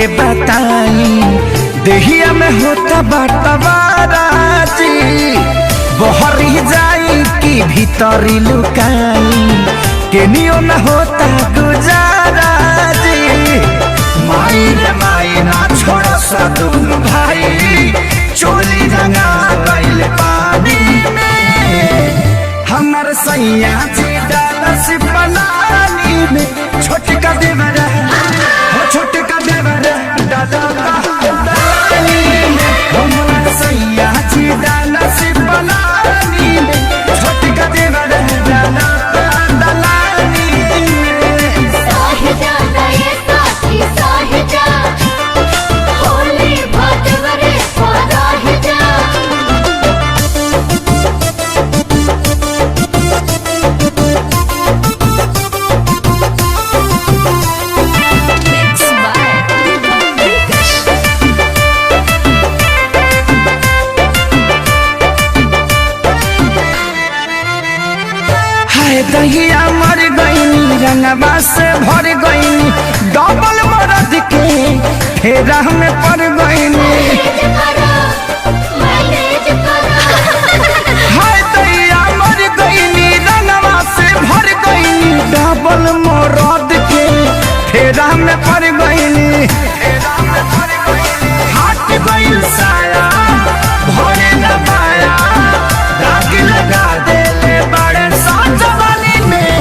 बताई देहिया में होता बटवाराजी बहरी जाई कि भीतरी लुकाई केनियो न होता गुजाराजी। माई रे माई ना छोड़ सा तुम भाई चोली रंगा गइल पानी में हमर सैया जी डालस बनानी में छोटका देवरा हो छोटका देवरा डालनी में हमर सैया जी डालस बनानी में छोटका देवरा डालनी में। साहिजा नये साथी साहिजा होली भटवरे साहिजा दहिया मर गईनी रंगवा से भर गईनी डबल मरद के फेरा में पड़ गईनी। हाय दहिया मर गईनी रंगवा से भर गईनी डबल मरद के फेरा में पड़ गईनी। हट गईल साया भरे न पाया दाग लगा देले बड़े साजवानी में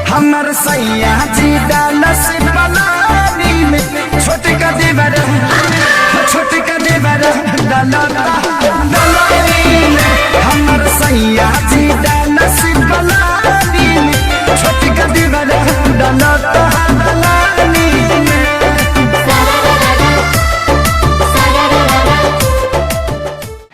हमर सैया जी डालस बनानी में छोटका देवरा छोटका देवरा डालनी में हमर सैया जी डालस बनानी में छोटका देवरा डालनी में।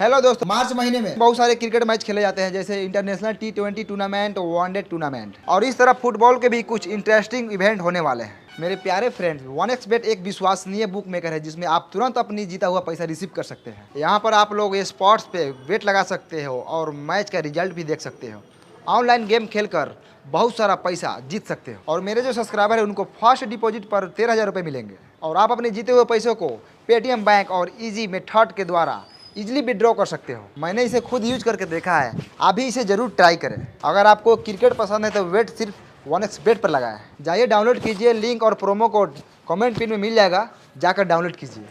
हेलो दोस्तों, मार्च महीने में बहुत सारे क्रिकेट मैच खेले जाते हैं जैसे international T20 tournament, one-day tournament और इस तरह फुटबॉल के भी कुछ इंटरेस्टिंग इवेंट होने वाले हैं। मेरे प्यारे फ्रेंड्स, 1xBet एक विश्वसनीय बुक मेकर है जिसमें आप तुरंत अपनी जीता हुआ पैसा रिसीव कर सकते हैं। यहाँ पर आप लोग स्पॉट्स पे बेट लगा सकते हो और मैच का रिजल्ट भी देख सकते हो। ऑनलाइन गेम खेलकर बहुत सारा पैसा जीत सकते हो और मेरे जो सब्सक्राइबर है उनको फर्स्ट डिपॉजिट पर 13,000 रुपये मिलेंगे और आप अपने जीते हुए पैसों को पेटीएम बैंक और ईजी मेथड के द्वारा इजीली विड्रॉ कर सकते हो। मैंने इसे खुद यूज करके देखा है, आप भी इसे जरूर ट्राई करें। अगर आपको क्रिकेट पसंद है तो वेट सिर्फ 1xBet पर लगाएं। जाइए डाउनलोड कीजिए, लिंक और प्रोमो कोड कमेंट पिन में मिल जाएगा, जाकर डाउनलोड कीजिए।